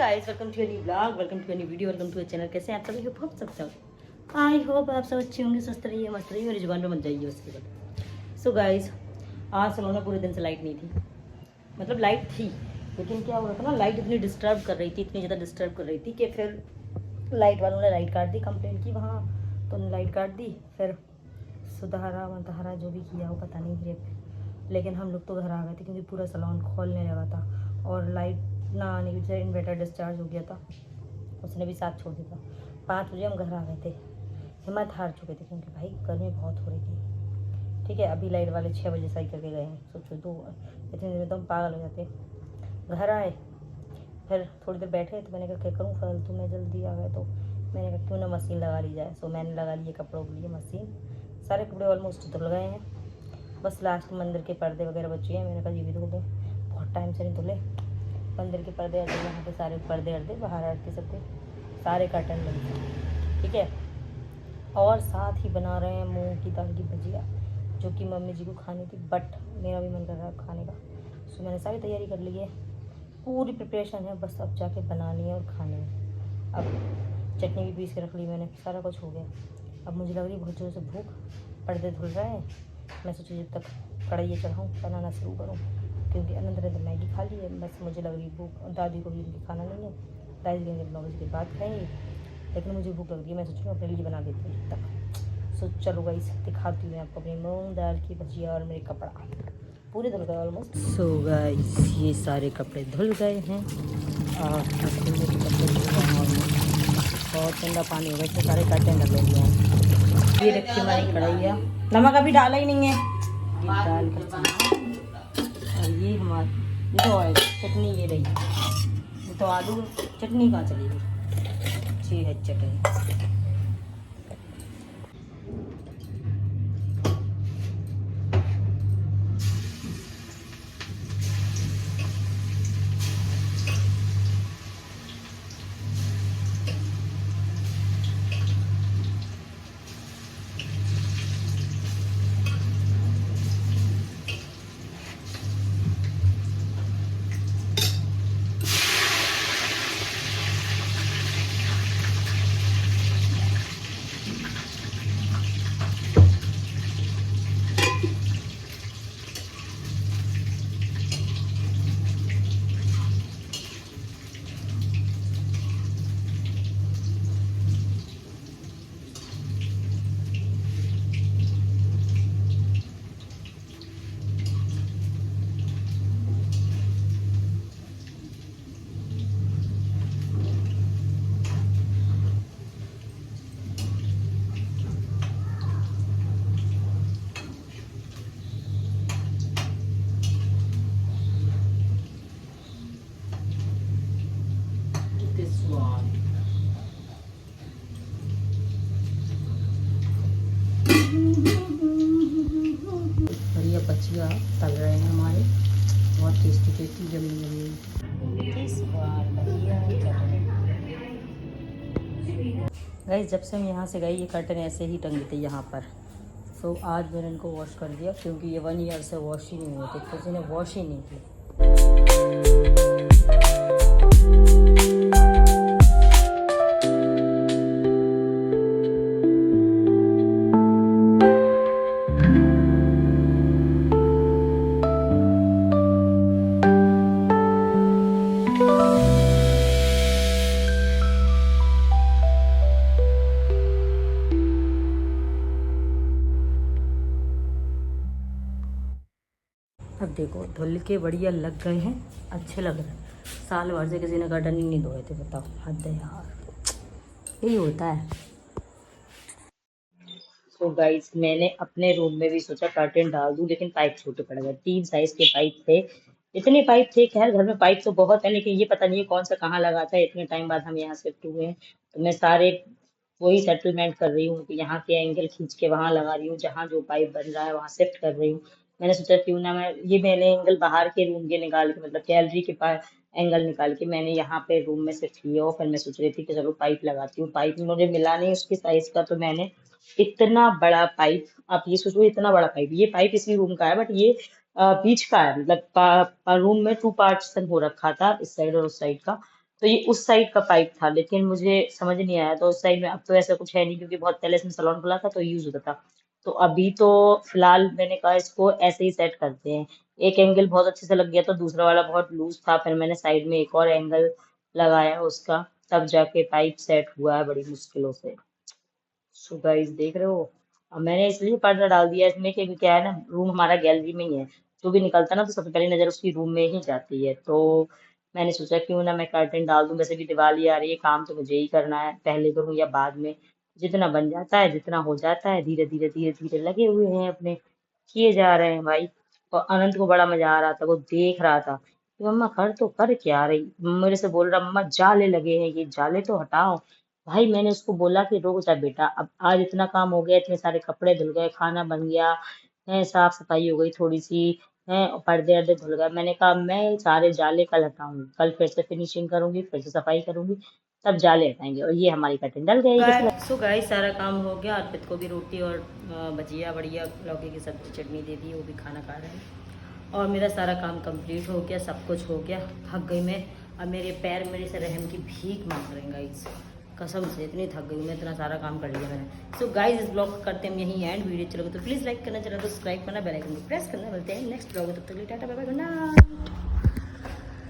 Guys, welcome to new blog, welcome to new video, welcome to channel. कैसे हैं आप सभी? होप सब आई होप आप सब अच्छे होंगे, स्वस्थ रहिए, मस्त रहिए, मेरी जुबान पे मत जाइए उसके बाद। सो गाइस, आज सलोना पूरे दिन से लाइट नहीं थी। मतलब लाइट थी, लेकिन क्या हो रहा था ना, लाइट इतनी डिस्टर्ब कर रही थी, इतनी ज़्यादा डिस्टर्ब कर रही थी कि फिर लाइट वालों ने लाइट काट दी। कंप्लेंट की वहाँ तो उन्होंने लाइट काट दी। फिर सुधारा मतहारा जो भी किया हो पता नहीं फिर, लेकिन हम लोग तो घर आ गए थे क्योंकि पूरा सलोन खोलने लगा था और लाइट ना आने की वजह से इन्वर्टर डिस्चार्ज हो गया था, उसने भी साथ छोड़ दिया था। 5 बजे हम घर आ गए थे, हिम्मत हार चुके थे क्योंकि भाई गर्मी बहुत हो रही थी। ठीक है, अभी लाइट वाले 6 बजे सही करके गए हैं। सोचो तो इतने देर में तो हम पागल हो जाते। घर आए, फिर थोड़ी देर बैठे तो मैंने कहा क्या करूँ फालतू में, जल्दी आ गए तो मैंने कहा क्यों ना मशीन लगा ली जाए। सो मैंने लगा लिए कपड़ों के लिए मशीन। सारे कपड़े ऑलमोस्ट धुल गए हैं, बस लास्ट मंदिर के पर्दे वगैरह बचे हैं। मैंने कहा ये भी धुल दें, बहुत टाइम से नहीं धुले। मंदिर के पर्दे अर्दे, यहाँ पे सारे पर्दे अर्दे, बाहर के सबके सारे कर्टन लगे। ठीक है, और साथ ही बना रहे हैं मूंग की दाल की भजिया, जो कि मम्मी जी को खानी थी, बट मेरा भी मन कर रहा है खाने का। सो मैंने सारी तैयारी कर ली है, पूरी प्रिपरेशन है, बस अब जाके बनानी है और खानी है। अब चटनी भी पीस के रख ली मैंने, सारा कुछ हो गया। अब मुझे लग रही है बहुत जोर से भूख, पर्दे धुल रहे हैं। मैं सोची जब तक कढ़ाई चढ़ाऊँ बनाना शुरू करूँ, क्योंकि अनंत ने तो मैगी खा ली है। बस मुझे लग रही भूख, दादी को भी उनकी खाना नहीं है, दादी कहेंगे 9 बजे के बाद खाएंगे, लेकिन मुझे भूख लग रही है। मैं सोच रही हूँ अपने लिए बना देती हूँ तक। सो चलो गाइस, दिखाती हूँ मैं आपको अपनी मूंग दाल की भजिया और मेरे कपड़ा पूरे धुल गए ऑलमोस्ट। सो गाइस, ये सारे कपड़े धुल गए हैं और कपड़े धुल गए हैं ऑलमोस्ट। बहुत ठंडा पानी हो गया, इसमें सारे कर्टन डल गए हैं। ये रखी हमारी कढ़ाइया, नमक अभी डाला ही नहीं है, ये दाल का। और ये हमारी ये तो ऑयल चटनी, ये रही। ये तो आलू चटनी कहाँ चलेगी, ये है चटनी। बढ़िया बचिया तल रहे हैं हमारे, बहुत टेस्टी टेस्टी जमी जमी। इस बार गाइस, जब से हम यहाँ से गए ये कर्टन ऐसे ही टंगे थे यहाँ पर। सो आज मैंने इनको वॉश कर दिया क्योंकि ये 1 ईयर से वॉश ही नहीं हुए थे, किसी ने वॉश ही नहीं किया। अब देखो धुल के बढ़िया लग गए हैं, अच्छे लग रहे हैं। साल भर से किसी ने कर्टन ही नहीं धोए थे, बताओ, हद है यार, यही होता है। तो गाइस, मैंने अपने रूम में भी सोचा कर्टन डाल दूं, लेकिन पाइप छोटे पड़ गए। 3 साइज के पाइप थे, इतने पाइप थे। खैर घर में पाइप तो बहुत है, लेकिन ये पता नहीं है कौन सा कहाँ लगा था। इतने टाइम बाद हम यहाँ शिफ्ट हुए हैं, तो मैं सारे वही सेटलमेंट कर रही हूँ कि यहाँ के एंगल खींच के वहां लगा रही हूँ, जहाँ जो पाइप बन रहा है वहां शिफ्ट कर रही हूँ। मैंने सोचा क्यों ना मैं ये मैंने एंगल बाहर के रूम के निकाल के, मतलब गैलरी के पास एंगल निकाल के मैंने यहाँ पे रूम में शिफ्ट किया। और फिर मैं सोच रही थी कि चलो पाइप लगाती हूँ। पाइप मुझे मिला नहीं उसके साइज का, तो मैंने इतना बड़ा पाइप, आप ये सोचो इतना बड़ा पाइप, ये पाइप इसी रूम का है, बट ये बीच का है, मतलब रूम में 2 पार्टीशन हो रखा था, इस साइड और उस साइड का। तो ये उस साइड का पाइप था, लेकिन मुझे समझ नहीं आया। तो उस साइड में अब तो ऐसा कुछ है नहीं, क्योंकि बहुत पहले इसमें सलोन खुला था तो यूज होता था। तो अभी तो फिलहाल मैंने कहा इसको ऐसे ही सेट करते हैं। एक एंगल बहुत अच्छे से लग गया, तो दूसरा वाला बहुत लूज था, फिर मैंने साइड में एक और एंगल लगाया उसका, तब जाके पाइप सेट हुआ है बड़ी मुश्किलों से। सो गाइस देख रहे हो, अब मैंने इसलिए पर्दा डाल दिया इसमें, क्योंकि क्या है ना, रूम हमारा गैलरी में ही है। जो भी निकलता है ना तो सबसे पहली नजर उसकी रूम में ही जाती है। तो मैंने सोचा क्यों ना मैं कर्टेन डाल दूं। वैसे भी दिवाली आ रही है, काम तो मुझे ही करना है, पहले करूं या बाद में, जितना बन जाता है जितना हो जाता है, धीरे धीरे धीरे धीरे लगे हुए हैं अपने, किए जा रहे हैं भाई। और अनंत को बड़ा मजा आ रहा था, वो देख रहा था कि मम्मा कर तो कर क्या रही, मेरे से बोल रहा मम्मा जाले लगे हैं, ये जाले तो हटाओ। भाई मैंने उसको बोला कि रुक जा बेटा, अब आज इतना काम हो गया, इतने सारे कपड़े धुल गए, खाना बन गया है, साफ सफाई हो गई थोड़ी सी है, और पर्दे अर्दे धुल गए। मैंने कहा मैं सारे जाले कल हटाऊंगी, कल फिर से फिनिशिंग करूंगी, फिर से सफाई करूंगी, तब जाले हटाएंगे। और ये हमारी कटिंग डल गई। सो गाइस सारा काम हो गया, अर्पित को भी रोटी और भजिया बढ़िया लौकी की सब्जी चटनी दे दी, वो भी खाना खा रहे हैं। और मेरा सारा काम कंप्लीट हो गया, सब कुछ हो गया, थक गई मैं। अब मेरे पैर मेरे से रहम की भीख मांग रहे हैं गाइस, कसम से इतनी थक गई मैं, इतना सारा काम कर लिया मैंने। सो गाइस इस ब्लॉग करते हैं यहीं एंड। वीडियो चलोगे तो प्लीज़ लाइक करना, चैनल को सब्सक्राइब करना, बेल आइकन को प्रेस करना। मिलते हैं नेक्स्ट ब्लॉग में, तब तक के लिए tata bye bye, good night.